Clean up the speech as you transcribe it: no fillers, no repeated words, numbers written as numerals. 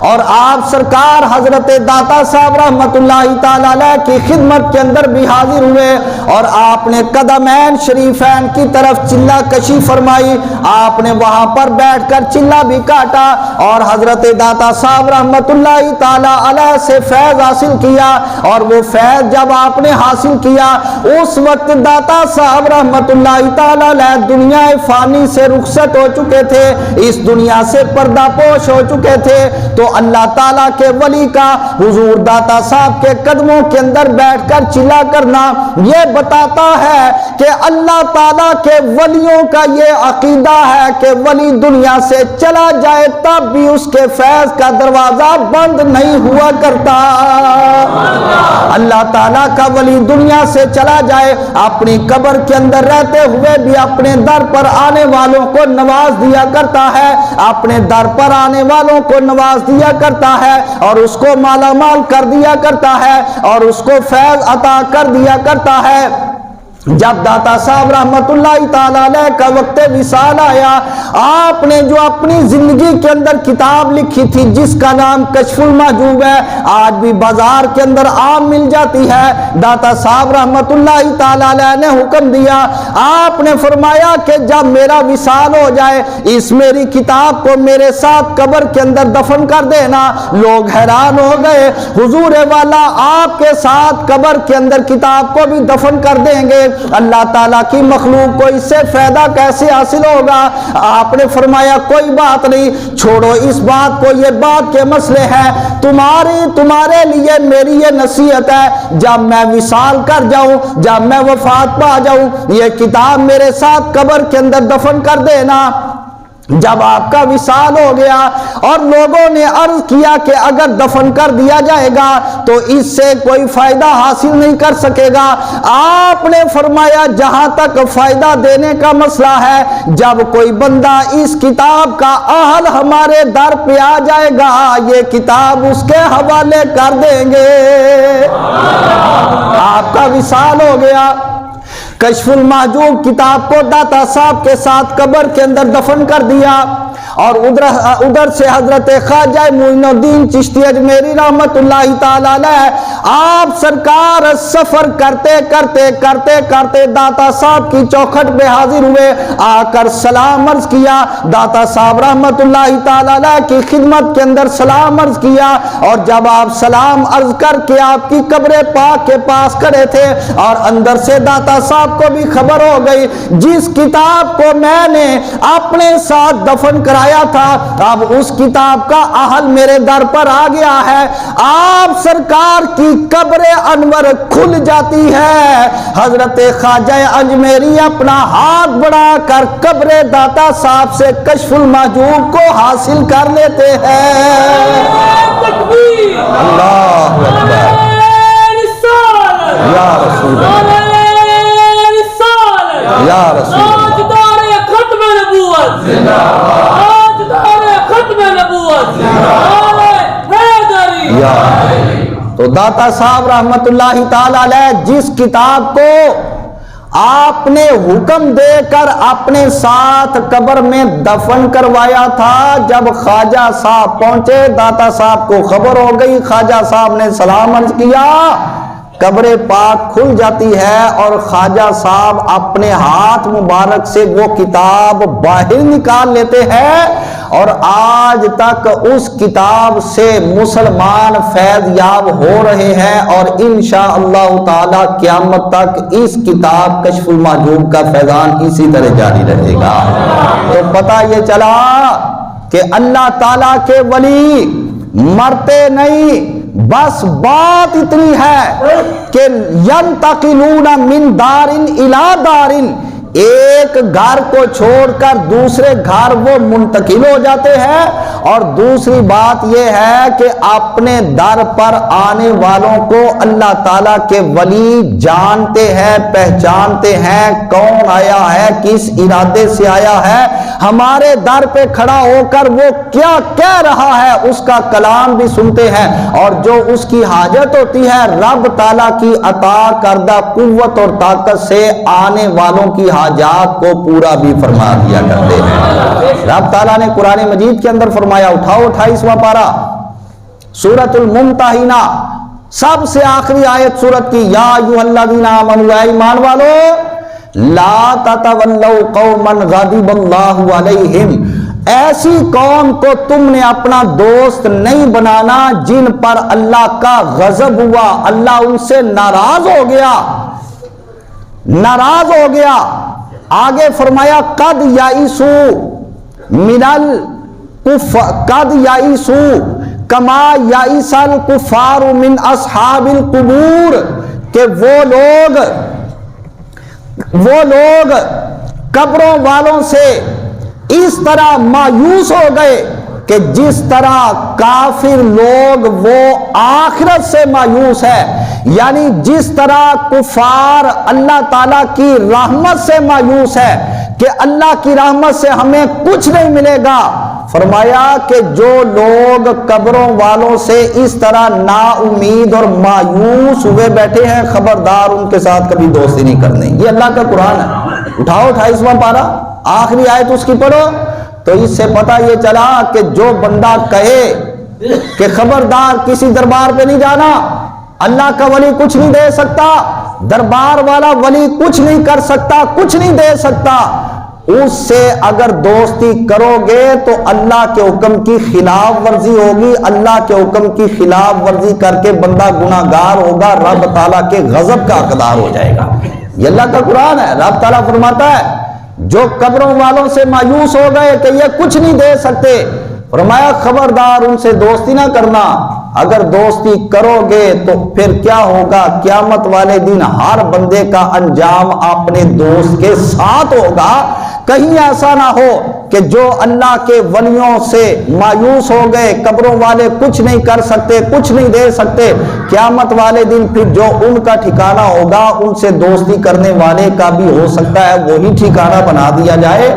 اور آپ سرکار حضرت داتا صاحب رحمت اللہ تعالی علیہ کی خدمت کے اندر بھی حاضر ہوئے اور آپ نے قدمین شریفین کی طرف چلہ کشی فرمائی. آپ نے وہاں پر بیٹھ کر چلہ بھی کاٹا اور حضرت داتا صاحب رحمت اللہ تعالی علیہ سے فیض حاصل کیا. اور وہ فیض جب آپ نے حاصل کیا اس وقت داتا صاحب رحمت اللہ تعالی علیہ دنیا فانی سے رخصت ہو چکے تھے, اس دنیا سے پردہ پوش ہو چکے تھے. تو اللہ تعالیٰ کے ولی کا حضور داتا صاحب کے قدموں کے اندر بیٹھ کر چلا کرنا یہ بتاتا ہے کہ اللہ تعالیٰ کے ولیوں کا یہ عقیدہ ہے کہ ولی دنیا سے چلا جائے تب بھی اس کے فیض کا دروازہ بند نہیں ہوا کرتا. اللہ تعالیٰ کا ولی دنیا سے چلا جائے اپنی قبر کے اندر رہتے ہوئے بھی اپنے در پر آنے والوں کو نواز دیا کرتا ہے, اپنے در پر آنے والوں کو نواز دیا کرتا ہے اور اس کو مالا مال کر دیا کرتا ہے اور اس کو فیض عطا کر دیا کرتا ہے. جب داتا صاحب رحمت اللہ تعالی علیہ کا وقت وصال آیا, آپ نے جو اپنی زندگی کے اندر کتاب لکھی تھی جس کا نام کشف المحجوب ہے, آج بھی بازار کے اندر عام مل جاتی ہے. داتا صاحب رحمت اللہ تعالی علیہ نے حکم دیا, آپ نے فرمایا کہ جب میرا وصال ہو جائے اس میری کتاب کو میرے ساتھ قبر کے اندر دفن کر دینا. لوگ حیران ہو گئے, حضور والا آپ کے ساتھ قبر کے اندر کتاب کو بھی دفن کر دیں گے, اللہ تعالیٰ کی مخلوق کو اس سے فائدہ کیسے حاصل ہوگا؟ آپ نے فرمایا کوئی بات نہیں, چھوڑو اس بات کو, یہ بات کے مسئلے ہیں. تمہارے لیے میری یہ نصیحت ہے, جب میں وصال کر جاؤں, جب میں وفات پا جاؤں, یہ کتاب میرے ساتھ قبر کے اندر دفن کر دینا. جب آپ کا وصال ہو گیا اور لوگوں نے عرض کیا کہ اگر دفن کر دیا جائے گا تو اس سے کوئی فائدہ حاصل نہیں کر سکے گا, آپ نے فرمایا جہاں تک فائدہ دینے کا مسئلہ ہے, جب کوئی بندہ اس کتاب کا اہل ہمارے در پہ آ جائے گا یہ کتاب اس کے حوالے کر دیں گے. آپ کا وصال ہو گیا, کشف المحجوب کتاب کو داتا صاحب کے ساتھ قبر کے اندر دفن کر دیا اور ادھر سے حضرت خواجہ معین الدین چشتی اجمیری رحمت اللہ تعالی علیہ آپ سرکار سفر کرتے کرتے داتا صاحب کی چوکھٹ پہ حاضر ہوئے, آ کر سلام عرض کیا. داتا صاحب رحمت اللہ تعالی علیہ کی خدمت کے اندر سلام عرض کیا اور جب آپ سلام عرض کر کے آپ کی قبر پاک کے پاس کھڑے تھے اور اندر سے داتا صاحب کو بھی خبر ہو گئی جس کتاب کو میں نے اپنے ساتھ دفن کرایا تھا اب اس کتاب کا اہل میرے در پر آ گیا ہے. آپ سرکار کی قبر انور کھل جاتی ہے, حضرت خواجہ اجمیری اپنا ہاتھ بڑھا کر قبر داتا صاحب سے کشف المحجوب کو حاصل کر لیتے ہیں. اللہ اکبر, یا رسول اللہ, یا رسول اللہ. تو داتا صاحب رحمت اللہ تعالی علیہ جس کتاب کو آپ نے حکم دے کر اپنے ساتھ قبر میں دفن کروایا تھا, جب خواجہ صاحب پہنچے داتا صاحب کو خبر ہو گئی, خواجہ صاحب نے سلام عرض کیا, قبر پاک کھل جاتی ہے اور خواجہ صاحب اپنے ہاتھ مبارک سے وہ کتاب باہر نکال لیتے ہیں اور آج تک اس کتاب سے مسلمان فیض یاب ہو رہے ہیں اور انشاءاللہ تعالی قیامت تک اس کتاب کشف المحجوب کا فیضان اسی طرح جاری رہے گا. تو پتہ یہ چلا کہ اللہ تعالی کے ولی مرتے نہیں, بس بات اتنی ہے کہ ینتقلون من دار الی دار, ایک گھر کو چھوڑ کر دوسرے گھر وہ منتقل ہو جاتے ہیں. اور دوسری بات یہ ہے کہ اپنے در پر آنے والوں کو اللہ تعالیٰ کے ولی جانتے ہیں, پہچانتے ہیں کون آیا ہے, کس ارادے سے آیا ہے, ہمارے در پہ کھڑا ہو کر وہ کیا کہہ رہا ہے اس کا کلام بھی سنتے ہیں, اور جو اس کی حاجت ہوتی ہے رب تعالیٰ کی عطا کردہ قوت اور طاقت سے آنے والوں کی حاجات کو پورا بھی فرما دیا کرتے ہیں. رب تعالیٰ نے قرآن مجید کے اندر فرمایا, اٹھاؤ 28واں پارہ, سورۃ الممتحنہ سب سے آخری آیت سورت کی، یا ایھا الذین آمنوا، اے ایمان والو، لا تتولوا قوما غضب اللہ علیہم، ایسی قوم کو تم نے اپنا دوست نہیں بنانا جن پر اللہ کا غضب ہوا، اللہ ان سے ناراض ہو گیا، ناراض ہو گیا۔ آگے فرمایا قد یئسوا کما یئس الکفار من اصحاب القبور، کہ وہ لوگ قبروں والوں سے اس طرح مایوس ہو گئے کہ جس طرح کافر لوگ وہ آخرت سے مایوس ہے، یعنی جس طرح کفار اللہ تعالیٰ کی رحمت سے مایوس ہے کہ اللہ کی رحمت سے ہمیں کچھ نہیں ملے گا، فرمایا کہ جو لوگ قبروں والوں سے اس طرح نا امید اور مایوس ہوئے بیٹھے ہیں، خبردار ان کے ساتھ کبھی دوستی نہیں کرنی۔ یہ اللہ کا قرآن ہے، اٹھاؤ 28واں پارہ آخری آیت اس کی پڑھو، تو اس سے پتہ یہ چلا کہ جو بندہ کہے کہ خبردار کسی دربار پہ نہیں جانا، اللہ کا ولی کچھ نہیں دے سکتا، دربار والا ولی کچھ نہیں کر سکتا، کچھ نہیں دے سکتا، اس سے اگر دوستی کرو گے تو اللہ کے حکم کی خلاف ورزی ہوگی، اللہ کے حکم کی خلاف ورزی کر کے بندہ گناہگار ہوگا، رب تعالیٰ کے غضب کا حقدار ہو جائے گا۔ یہ اللہ کا قرآن ہے۔ رب تعالیٰ فرماتا ہے جو قبروں والوں سے مایوس ہو گئے کہ یہ کچھ نہیں دے سکتے، فرمایا خبردار ان سے دوستی نہ کرنا، اگر دوستی کرو گے تو پھر کیا ہوگا، قیامت والے دن ہر بندے کا انجام اپنے دوست کے ساتھ ہوگا۔ کہیں ایسا نہ ہو کہ جو اللہ کے ولیوں سے مایوس ہو گئے، قبروں والے کچھ نہیں کر سکتے، کچھ نہیں دے سکتے، قیامت والے دن پھر جو ان کا ٹھکانہ ہوگا ان سے دوستی کرنے والے کا بھی ہو سکتا ہے وہی ٹھکانہ بنا دیا جائے۔